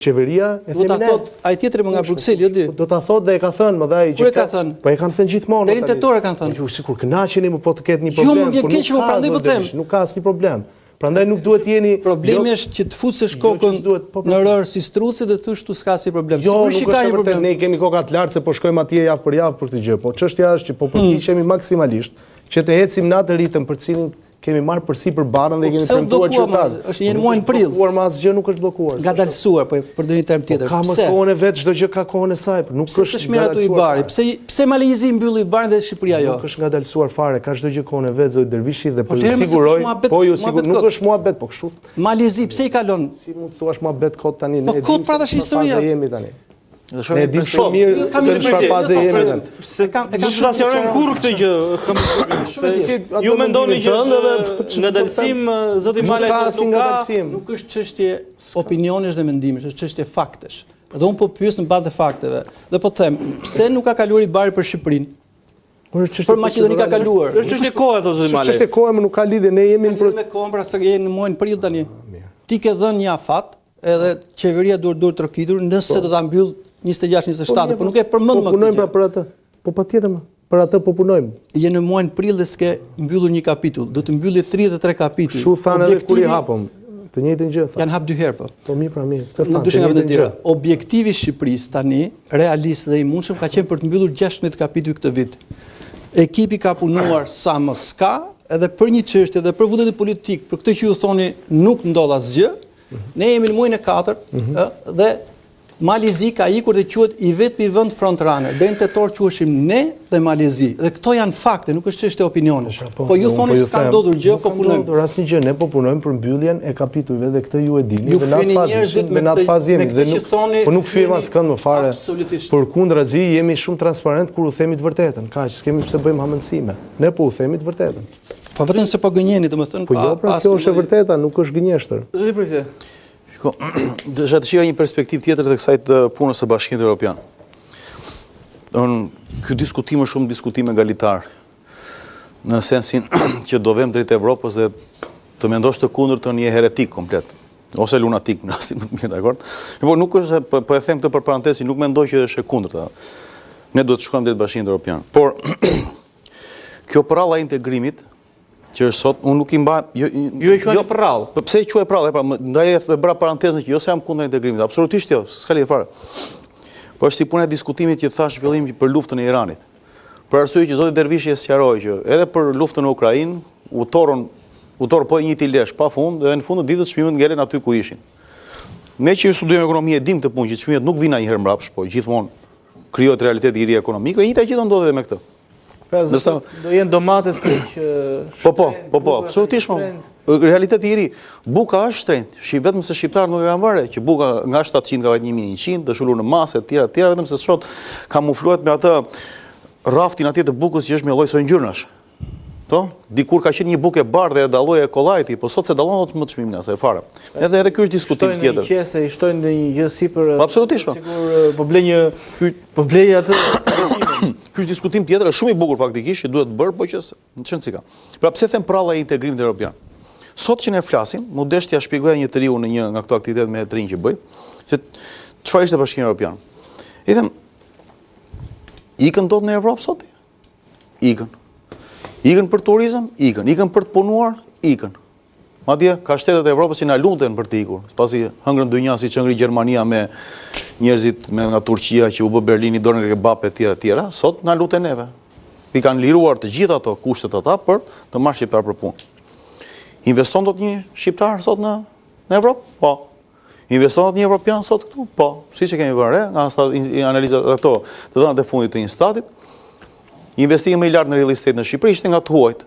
Qeveria e themi ne. Do ta thot ai tjetri më nga Brukseli, jo ti. Do ta thot dhe e ka thënë, më dha ai që. Po e kanë thënë gjithmonë. Deri tetor e kanë thënë. Ju sikur kënaqeni, më po të ketë një problem. Jo, më vjen keq, më prandaj po them. Nuk ka asnjë problem. Prandaj nuk duhet jeni. Problemi është që të futësh kokën në rër si struci dhe thosh tu s'ka si problem. Jo, nuk ka problem. Ne kemi koka të lartë se po shkojmë atje javë për javë për këtë gjë. Po çështja është që po përpiqemi maksimalisht që të ecim në atë ritëm për cilin kemi marrë përsi për barën dhe kemi premtuar qytetarët. Është një muaj në prill. Bllokuar me asgjë nuk është bllokuar. Ngadalsuar, po për ndonjë term tjetër. Ka më kohën e vet, çdo gjë ka kohën e saj, nuk është ngadalsuar. I bari. Pse Malezi mbylli barin dhe Shqipëria jo? Nuk është ngadalsuar fare, ka çdo gjë kohën e vet, zot Dervishi dhe po ju siguroj, po ju siguroj, nuk është muhabet, po kështu. Malezi pse I kalon? Si mund të thuash muhabet kot tani ne? Po kot pra tash historia. Jemi tani. Ne dim shumë mirë se në çfarë faze jemi tani. Se kam racionin kur këtë gjë. Ju mendoni që ngadalsim zoti Malaj nuk është çështje opinionesh dhe mendimesh, është çështje faktesh. Dhe unë po pyes në bazë fakteve. Dhe po them, pse nuk ka kaluar I bari për Shqipërinë? Për Maqedoni ka kaluar. Është çështje kohe thotë zoti Malaj. Është çështje kohe, më nuk ka lidhje, ne jemi në kohën pra se jemi në muajin prill tani. Ti ke dhënë një afat, edhe qeveria duhet trokitur nëse do ta mbyll 26-27, po nuk e përmend më. Po punojmë pra për atë. Po patjetër më. Për atë po punojmë. Je në muajin prill dhe s'ke mbyllur një kapitull. Do të mbylli 33 kapitull. Kështu thanë edhe kur I hapëm. Të njëjtën gjë thanë. Janë hap 2 herë po. Po mirë pra mirë. Këtë thanë. Të njëjtën gjë. Objektivi I Shqipërisë tani, realist dhe I mundshëm ka qenë për të mbyllur 16 kapitull këtë vit. Ekipi ka punuar sa më s'ka, edhe për një çështje dhe për vullnetin politik, për këtë që ju thoni nuk ndodh asgjë. Ne jemi në muajin e 4 dhe Malezi ka ikur dhe quhet I vetmi vend frontrunner. Deri në tetor quheshim ne dhe Malezi. Dhe këto janë fakte, nuk është çështje opinionesh. Po ju thoni se s'ka ndodhur gjë, po punojmë. Asnjë gjë, ne po punojmë për mbylljen e kapitujve dhe këtë ju e dini. Dhe në atë fazë jemi dhe nuk fyem askënd më fare. Përkundrazi jemi shumë transparent kur u themi të vërtetën. Kaq, s'kemi pse bëjmë hamendësime. Ne po u themi të vërtetën. Po vetëm se po gënjeni, domethënë. Po jo, pra kjo është e vërteta, nuk është gënjeshtër. Zoti Prifte. Desha të shija një perspektivë tjetër të kësaj të punës së Bashkimit Evropian. Ky diskutim është shumë diskutim egalitar, në sensin që do vëmë drejt Evropës dhe të mendosh të kundërtën je heretik komplet, ose lunatik në rastin më të mirë, dakord? Po nuk është, po e them këtë për parantesi, nuk mendoj që është e kundërta. Ne duhet të shkojmë drejt Bashkimit Evropian. Por kjo pralla e integrimit që është sot, unë nuk I mbaj... Ju e quajnë prallë. Po pse I quaj prallë? Ndaj e bëra parantezën që jo se jam kundër integrimit, absolutisht jo, s'ka lidhje fare. Po është si puna e diskutimit që thash fillim për luftën e Iranit. Për arsye që zoti Dervishi e sqaroi që edhe për luftën në Ukrainë, utor po njëti lesh pafund dhe në fund të ditës çmimet ngelen aty ku ishin. Ne që studiojmë ekonomi e dim këtë punë që çmimet nuk vinë ndonjëherë mbrapsht, po gjithmonë krijohet realiteti I ri ekonomik, e njëjta gjë do ndodhet edhe me këtë. Do jenë domatet që... Po, absolutisht më. Realiteti I ri. Buka është shtrenjtë. Vetëm se shqiptarët nuk e kanë varë, që buka nga 700 ka vajt 1100, dëshullur në masë, tjera, vetëm se shot kamufluat me atë raftin atje të bukës që është me lloj sonjgjyrnash. Dikur ka qenë një bukë e bardhë e dalloi e kollajti, po sot se dallon më të çmimin asaj fare. Edhe ky është diskutim tjetër. I shtojnë në një gjë sipër. Absolutisht. Sigur po blej atë. Ky është diskutim tjetër, është shumë I bukur faktikisht që duhet bërë, po që çon si ka. Pra pse them pralla e integrimit evropian? Sot që ne flasim, më desh t'ia shpjegoja një të riu në një nga këto aktivitet me Etrin që bëj, se çfarë ishte Bashkimi Evropian. I them, ikën dot në Evropë sot? Ikën. Ikën për turizëm? Ikën. Ikën për të punuar? Ikën. Madje ka shtetet e Evropës që na luten për të ikur, pasi hëngrën dynja siç hëngri Gjermania me njerëzit nga Turqia që u bë Berlini dorë nga kebab e tjera, sot na luten neve. I kanë liruar të gjitha ato kushtet ata për të marrë shqiptar për punë. Investon dot një shqiptar sot në Evropë? Po. Investon dot një evropian sot këtu? Po. Siç e kemi vënë nga analizat ato të dhënat e fundit të Instatit, investimi më I lartë në real estate në Shqipëri ishte nga të huajt.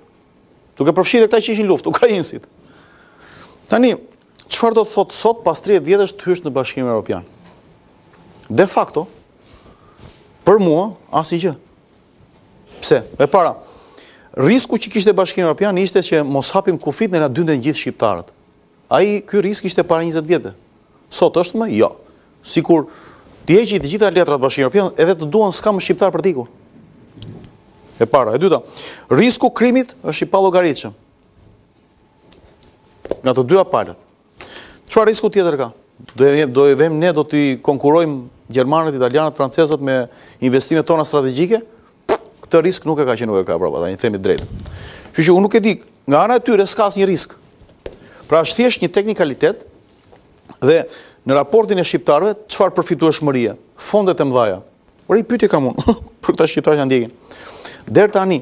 Duke përfshirë këta që ishin luftë, ukrainësit. Tani, çfarë do të thotë sot pas 30 vjetësh të hysh në Bashkimin Evropian? De facto, për mua, asnjë. Pse? E para, risku që kishte Bashkimi Evropian ishte që mos hapim kufit në na dynden gjithë shqiptarët. Ky risk ishte para 20 vjetë. Sot është më? Jo. Sikur ti heqi të gjitha letrat Bashkimit Evropian, edhe të duan s'ka më shqiptar për t'ikur. E para, e dyta, risku krimit është I pallogaritshëm. Nga të dyja palët. Çfarë risku tjetër ka? do e vëm ne do t'i konkurrojmë gjermanët, italianët, francezët me investimet tona strategjike, këtë risk nuk e ka që nuk e ka prapa, një themi drejtë. Kështu që unë nuk e di, nga ana e tyre s'ka asnjë risk. Pra është thjesht një teknikalitet dhe në raportin e shqiptarëve çfarë përfitueshmërie, fondet e mëdha. Por i pyetje kam unë, për këta shqiptarë që ndjekin. Deri tani,